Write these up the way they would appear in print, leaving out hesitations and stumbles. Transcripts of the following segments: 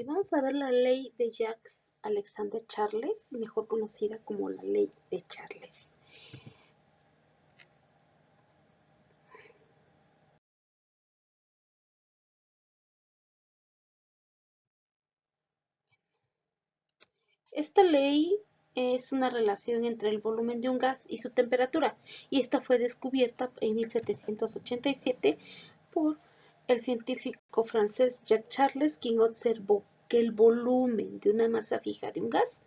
Vamos a ver la ley de Jacques Alexander Charles, mejor conocida como la ley de Charles. Esta ley es una relación entre el volumen de un gas y su temperatura, y esta fue descubierta en 1787 por el científico francés Jacques Charles, quien observó que el volumen de una masa fija de un gas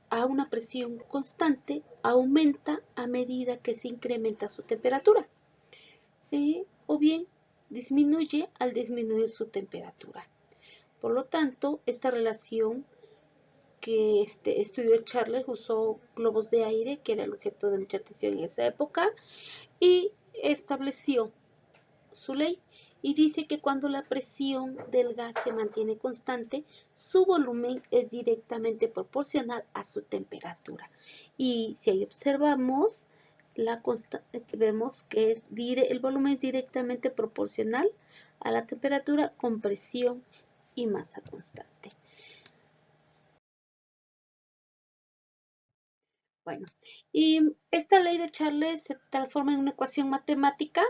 a una presión constante aumenta a medida que se incrementa su temperatura, o bien disminuye al disminuir su temperatura. Por lo tanto, esta relación que estudió Charles usó globos de aire, que era el objeto de mucha atención en esa época, y estableció su ley y dice que cuando la presión del gas se mantiene constante, su volumen es directamente proporcional a su temperatura. Y si ahí observamos, vemos que el volumen es directamente proporcional a la temperatura con presión y masa constante. Bueno, y esta ley de Charles se transforma en una ecuación matemática.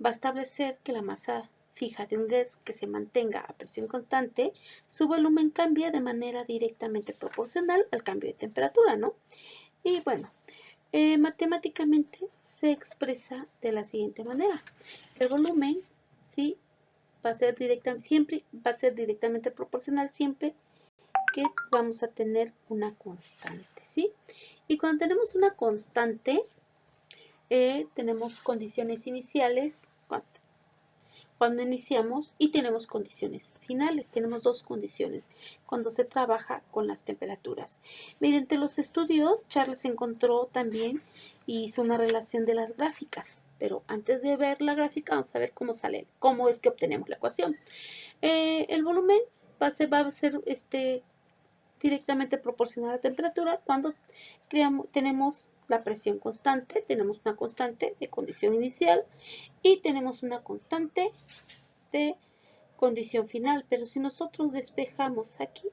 Va a establecer que la masa fija de un gas que se mantenga a presión constante, su volumen cambia de manera directamente proporcional al cambio de temperatura, ¿no? Y bueno, matemáticamente se expresa de la siguiente manera. El volumen, sí, siempre va a ser directamente proporcional siempre que vamos a tener una constante, ¿sí? Y cuando tenemos una constante, tenemos condiciones iniciales cuando iniciamos y tenemos condiciones finales. Tenemos dos condiciones cuando se trabaja con las temperaturas. Mediante los estudios, Charles encontró también y hizo una relación de las gráficas. Pero antes de ver la gráfica, vamos a ver cómo es que obtenemos la ecuación. El volumen va a ser directamente proporcional a la temperatura cuando tenemos la presión constante, tenemos una constante de condición inicial y tenemos una constante de condición final. Pero si nosotros despejamos aquí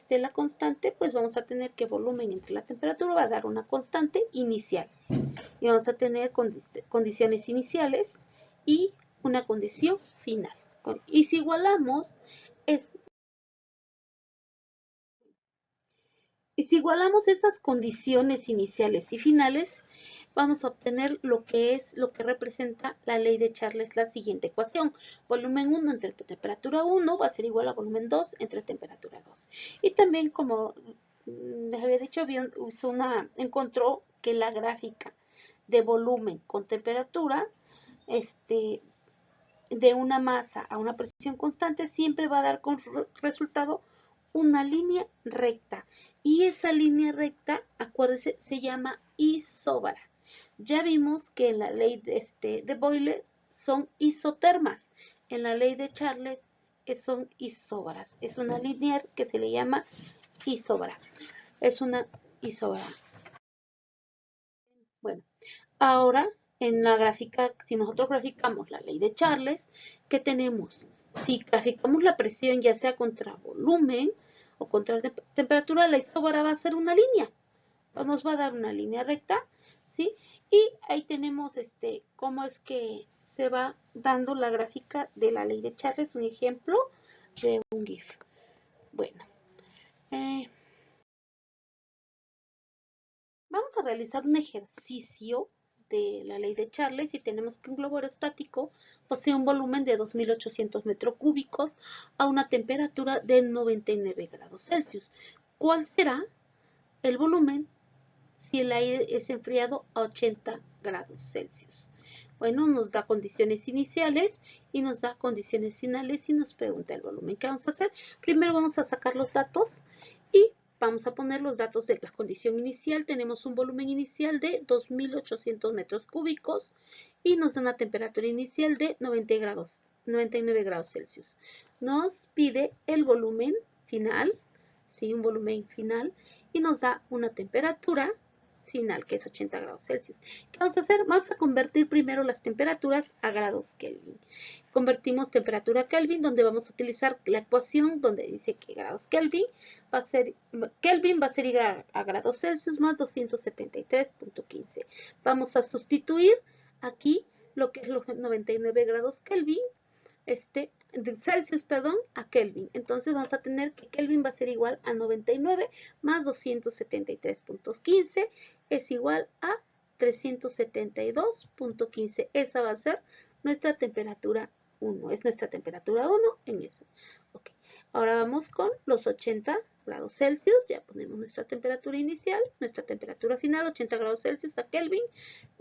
la constante, pues vamos a tener que volumen entre la temperatura va a dar una constante inicial. Y vamos a tener condiciones iniciales y una condición final. Y si igualamos, esas condiciones iniciales y finales, vamos a obtener lo que representa la ley de Charles, la siguiente ecuación. Volumen 1 entre temperatura 1 va a ser igual a volumen 2 entre temperatura 2. Y también, como les había dicho, encontró que la gráfica de volumen con temperatura de una masa a una presión constante siempre va a dar como resultado una línea recta. Y esa línea recta, acuérdense, se llama isóbara. Ya vimos que en la ley de Boyle son isotermas. En la ley de Charles son isóbaras. Es una línea que se le llama isóbara. Es una isóbara. Bueno, ahora en la gráfica, si nosotros graficamos la ley de Charles, ¿qué tenemos? Si graficamos la presión ya sea contra volumen o contra temperatura, la isóbara va a ser una línea. Nos va a dar una línea recta, ¿sí? Y ahí tenemos cómo es que se va dando la gráfica de la ley de Charles, un ejemplo de un GIF. Bueno, vamos a realizar un ejercicio de la ley de Charles y tenemos que un globo aerostático posee un volumen de 2.800 metros cúbicos a una temperatura de 99 grados Celsius. ¿Cuál será el volumen si el aire es enfriado a 80 grados Celsius? Bueno, nos da condiciones iniciales y nos da condiciones finales y nos pregunta el volumen. ¿Qué vamos a hacer? Primero vamos a sacar los datos y vamos a poner los datos de la condición inicial. Tenemos un volumen inicial de 2.800 metros cúbicos y nos da una temperatura inicial de 99 grados Celsius. Nos pide el volumen final, ¿sí? Un volumen final, y nos da una temperatura final, que es 80 grados Celsius. ¿Qué vamos a hacer? Vamos a convertir primero las temperaturas a grados Kelvin. Convertimos temperatura a Kelvin, donde vamos a utilizar la ecuación donde dice que grados Kelvin va a ser igual a grados Celsius más 273.15. Vamos a sustituir aquí lo que es los 99 grados Kelvin, Celsius, perdón, a Kelvin. Entonces vamos a tener que Kelvin va a ser igual a 99 más 273.15 es igual a 372.15. Esa va a ser nuestra temperatura 1. Es nuestra temperatura 1 en eso. Okay. Ahora vamos con los 80 grados Celsius. Ya ponemos nuestra temperatura inicial, nuestra temperatura final, 80 grados Celsius a Kelvin.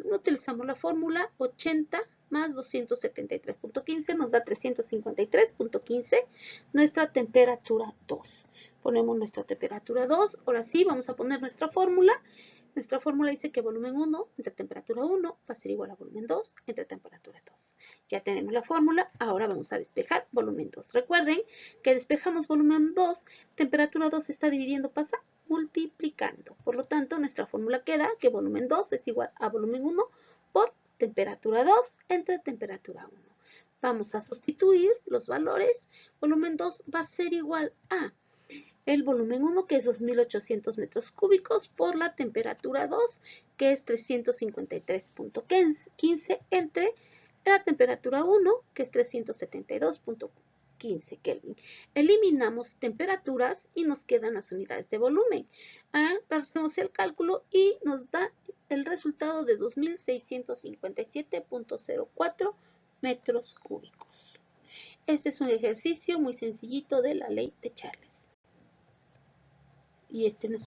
Utilizamos la fórmula 80 más 273.15 nos da 353.15, nuestra temperatura 2. Ponemos nuestra temperatura 2, ahora sí vamos a poner nuestra fórmula. Nuestra fórmula dice que volumen 1 entre temperatura 1 va a ser igual a volumen 2 entre temperatura 2. Ya tenemos la fórmula, ahora vamos a despejar volumen 2. Recuerden que despejamos volumen 2, temperatura 2 se está dividiendo, pasa multiplicando. Por lo tanto, nuestra fórmula queda que volumen 2 es igual a volumen 1 por temperatura 2 entre temperatura 1. Vamos a sustituir los valores. Volumen 2 va a ser igual a el volumen 1, que es 2.800 metros cúbicos, por la temperatura 2, que es 353.15, entre la temperatura 1, que es 372.15 Kelvin. Eliminamos temperaturas y nos quedan las unidades de volumen. Hacemos el cálculo y nos da el resultado de 2.657.04 metros cúbicos. Este es un ejercicio muy sencillito de la ley de Charles. Y este es